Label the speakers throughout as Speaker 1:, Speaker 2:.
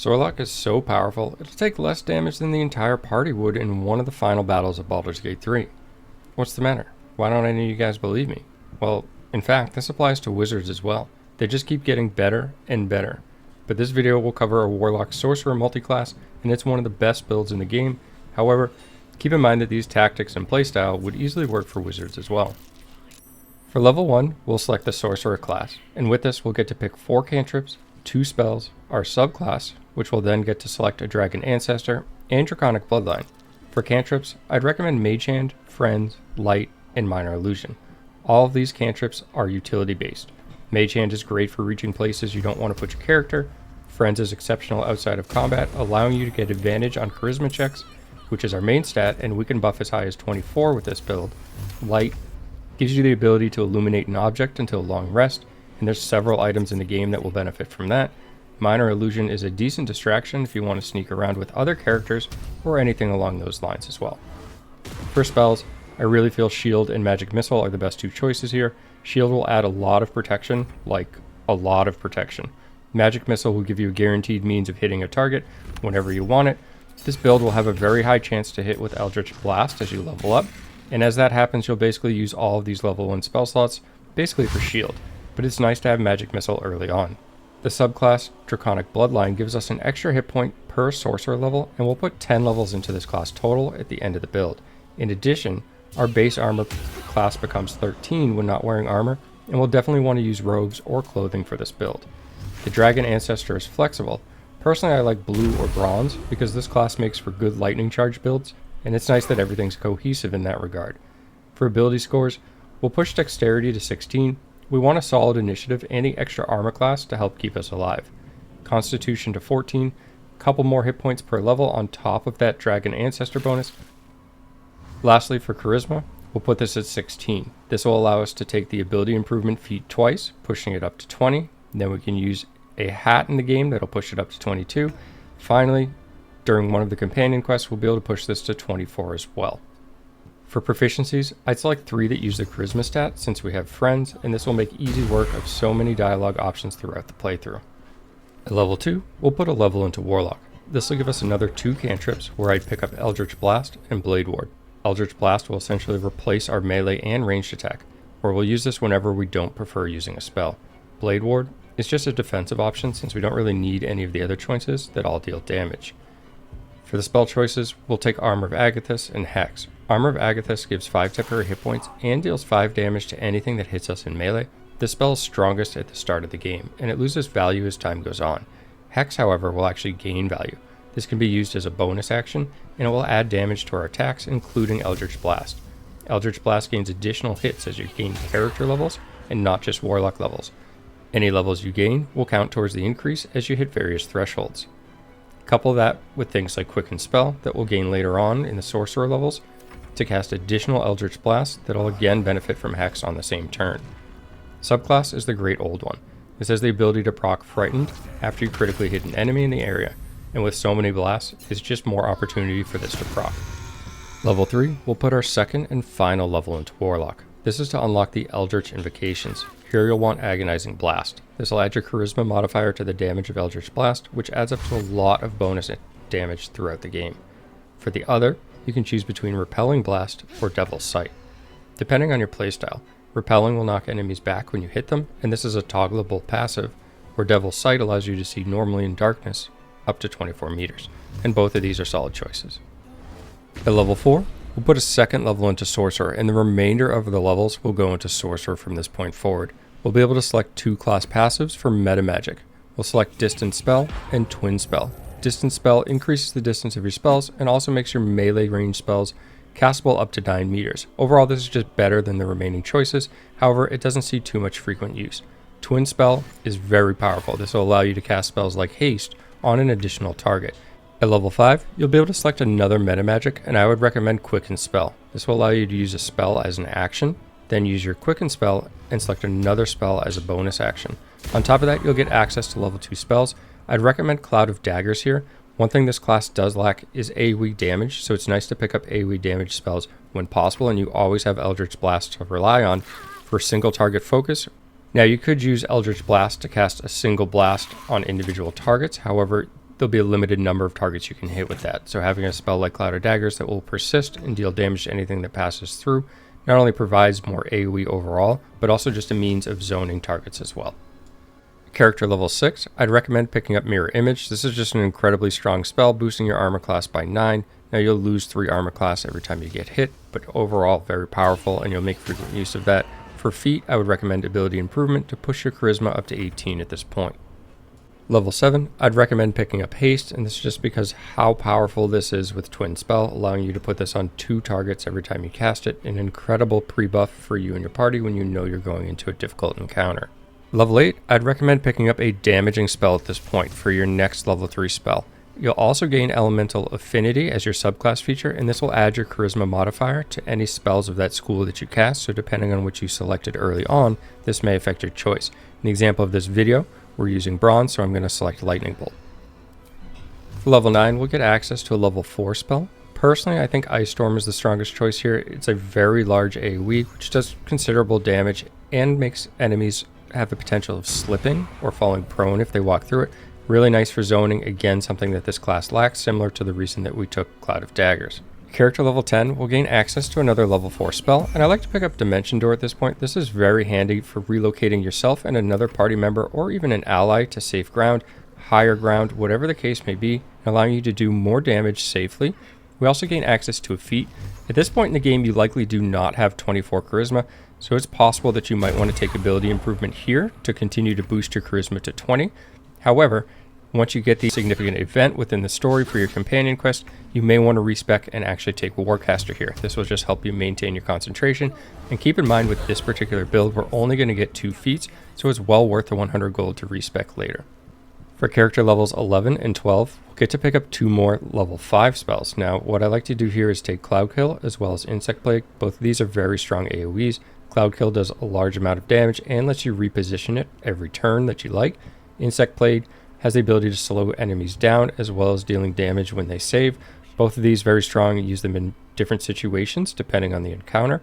Speaker 1: Sorlock is so powerful, it'll take less damage than the entire party would in one of the final battles of Baldur's Gate 3. What's the matter? Why don't any of you guys believe me? Well, in fact, this applies to wizards as well. They just keep getting better and better. But this video will cover a Warlock Sorcerer multiclass, and it's one of the best builds in the game. However, keep in mind that these tactics and playstyle would easily work for wizards as well. For level 1, we'll select the Sorcerer class, and with this we'll get to pick 4 cantrips, 2 spells, our subclass, which will then get to select a Dragon Ancestor, and Draconic Bloodline. For cantrips, I'd recommend Mage Hand, Friends, Light, and Minor Illusion. All of these cantrips are utility based. Mage Hand is great for reaching places you don't want to put your character. Friends is exceptional outside of combat, allowing you to get advantage on charisma checks, which is our main stat, and we can buff as high as 24 with this build. Light gives you the ability to illuminate an object until a long rest, and there's several items in the game that will benefit from that. Minor Illusion is a decent distraction if you want to sneak around with other characters or anything along those lines as well. For spells, I really feel Shield and Magic Missile are the best 2 choices here. Shield will add a lot of protection, like a lot of protection. Magic Missile will give you a guaranteed means of hitting a target whenever you want it. This build will have a very high chance to hit with Eldritch Blast as you level up, and as that happens you'll basically use all of these level 1 spell slots basically for shield, but it's nice to have Magic Missile early on. The subclass, Draconic Bloodline, gives us an extra hit point per sorcerer level, and we'll put 10 levels into this class total at the end of the build. In addition, our base armor class becomes 13 when not wearing armor, and we'll definitely want to use robes or clothing for this build. The Dragon Ancestor is flexible. Personally, I like blue or bronze because this class makes for good lightning charge builds, and it's nice that everything's cohesive in that regard. For ability scores, we'll push Dexterity to 16. We want a solid initiative and the extra armor class to help keep us alive. Constitution to 14, couple more hit points per level on top of that Dragon Ancestor bonus. Lastly, for Charisma, we'll put this at 16. This will allow us to take the ability improvement feat twice, pushing it up to 20. Then we can use a hat in the game that'll push it up to 22. Finally, during one of the companion quests, we'll be able to push this to 24 as well. For proficiencies, I'd select 3 that use the charisma stat since we have friends, and this will make easy work of so many dialogue options throughout the playthrough. At level 2, we'll put a level into Warlock. This will give us another 2 cantrips where I'd pick up Eldritch Blast and Blade Ward. Eldritch Blast will essentially replace our melee and ranged attack, or we'll use this whenever we don't prefer using a spell. Blade Ward is just a defensive option since we don't really need any of the other choices that all deal damage. For the spell choices, we'll take Armor of Agathis and Hex. Armor of Agathis gives 5 temporary hit points and deals 5 damage to anything that hits us in melee. This spell is strongest at the start of the game, and it loses value as time goes on. Hex, however, will actually gain value. This can be used as a bonus action, and it will add damage to our attacks, including Eldritch Blast. Eldritch Blast gains additional hits as you gain character levels, and not just Warlock levels. Any levels you gain will count towards the increase as you hit various thresholds. Couple that with things like Quicken Spell that we'll gain later on in the Sorcerer levels to cast additional Eldritch Blast that will again benefit from Hex on the same turn. Subclass is the Great Old One. This has the ability to proc Frightened after you critically hit an enemy in the area, and with so many blasts, it's just more opportunity for this to proc. Level 3, we'll put our second and final level into Warlock. This is to unlock the Eldritch invocations. Here you'll want Agonizing Blast. This will add your charisma modifier to the damage of Eldritch Blast, which adds up to a lot of bonus damage throughout the game. For the other, you can choose between Repelling Blast or Devil's Sight. Depending on your playstyle, Repelling will knock enemies back when you hit them, and this is a toggleable passive, where Devil's Sight allows you to see normally in darkness up to 24 meters, and both of these are solid choices. At level 4, we'll put a second level into Sorcerer, and the remainder of the levels will go into Sorcerer from this point forward. We'll be able to select 2 class passives for Metamagic. We'll select Distance Spell and Twin Spell. Distance Spell increases the distance of your spells and also makes your melee range spells castable up to 9 meters. Overall, this is just better than the remaining choices, however, it doesn't see too much frequent use. Twin Spell is very powerful. This will allow you to cast spells like Haste on an additional target. At level 5, you'll be able to select another Metamagic, and I would recommend Quicken Spell. This will allow you to use a spell as an action, then use your Quicken Spell and select another spell as a bonus action. On top of that, you'll get access to level 2 spells. I'd recommend Cloud of Daggers here. One thing this class does lack is AoE damage, so it's nice to pick up AoE damage spells when possible, and you always have Eldritch Blast to rely on for single target focus. Now you could use Eldritch Blast to cast a single blast on individual targets, however, there'll be a limited number of targets you can hit with that. So having a spell like Cloud of Daggers that will persist and deal damage to anything that passes through not only provides more AoE overall, but also just a means of zoning targets as well. Character level 6, I'd recommend picking up Mirror Image. This is just an incredibly strong spell, boosting your armor class by 9. Now you'll lose 3 armor class every time you get hit, but overall very powerful and you'll make frequent use of that. For feat, I would recommend Ability Improvement to push your Charisma up to 18 at this point. Level 7, I'd recommend picking up Haste, and this is just because how powerful this is with Twin Spell, allowing you to put this on 2 targets every time you cast it, an incredible pre-buff for you and your party when you know you're going into a difficult encounter. Level 8, I'd recommend picking up a damaging spell at this point for your next level 3 spell. You'll also gain Elemental Affinity as your subclass feature, and this will add your Charisma modifier to any spells of that school that you cast, so depending on which you selected early on, this may affect your choice. An example of this video, we're using Bronze, so I'm going to select Lightning Bolt. For level 9, we'll get access to a level 4 spell. Personally, I think Ice Storm is the strongest choice here. It's a very large AoE, which does considerable damage and makes enemies have the potential of slipping or falling prone if they walk through it. Really nice for zoning, again something that this class lacks, similar to the reason that we took Cloud of Daggers. Character level 10 will gain access to another level 4 spell, and I like to pick up Dimension Door at this point. This is very handy for relocating yourself and another party member or even an ally to safe ground, higher ground, whatever the case may be, allowing you to do more damage safely. We also gain access to a feat. At this point in the game, you likely do not have 24 Charisma, so it's possible that you might want to take Ability Improvement here to continue to boost your Charisma to 20. However, once you get the significant event within the story for your companion quest, you may want to respec and actually take Warcaster here. This will just help you maintain your concentration. And keep in mind with this particular build, we're only going to get 2 feats, so it's well worth the 100 gold to respec later. For character levels 11 and 12, we'll get to pick up 2 more level 5 spells. Now, what I like to do here is take Cloud Kill as well as Insect Plague. Both of these are very strong AoEs. Cloud Kill does a large amount of damage and lets you reposition it every turn that you like. Insect Plague has the ability to slow enemies down as well as dealing damage when they save. Both of these very strong. You use them in different situations depending on the encounter.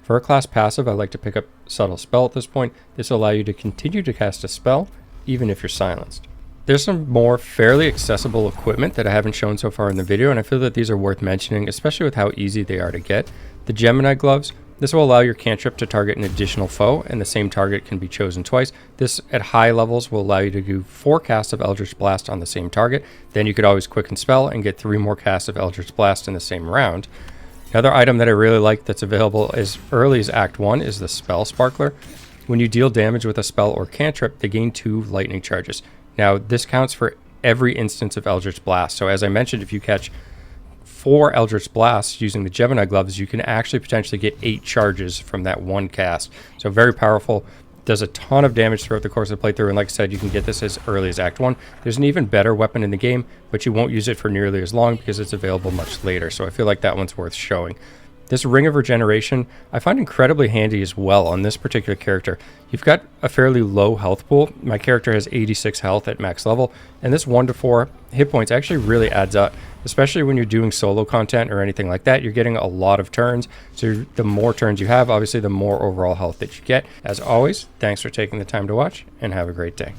Speaker 1: For a class passive, I like to pick up Subtle Spell at this point. This will allow you to continue to cast a spell even if you're silenced. There's some more fairly accessible equipment that I haven't shown so far in the video, and I feel that these are worth mentioning, especially with how easy they are to get. The Gemini Gloves. This will allow your cantrip to target an additional foe, and the same target can be chosen twice. This, at high levels, will allow you to do 4 casts of Eldritch Blast on the same target. Then you could always quicken spell and get 3 more casts of Eldritch Blast in the same round. Another item that I really like that's available as early as Act 1 is the Spell Sparkler. When you deal damage with a spell or cantrip, they gain 2 lightning charges. Now, this counts for every instance of Eldritch Blast. So as I mentioned, if you catch 4 Eldritch Blasts using the Gemini Gloves, you can actually potentially get 8 charges from that one cast. So very powerful, does a ton of damage throughout the course of the playthrough, and like I said, you can get this as early as Act 1. There's an even better weapon in the game, but you won't use it for nearly as long because it's available much later, so I feel like that one's worth showing. This Ring of Regeneration I find incredibly handy as well on this particular character. You've got a fairly low health pool. My character has 86 health at max level, and this 1 to 4 hit points actually really adds up, especially when you're doing solo content or anything like that. You're getting a lot of turns, so the more turns you have, obviously the more overall health that you get. As always, thanks for taking the time to watch, and have a great day.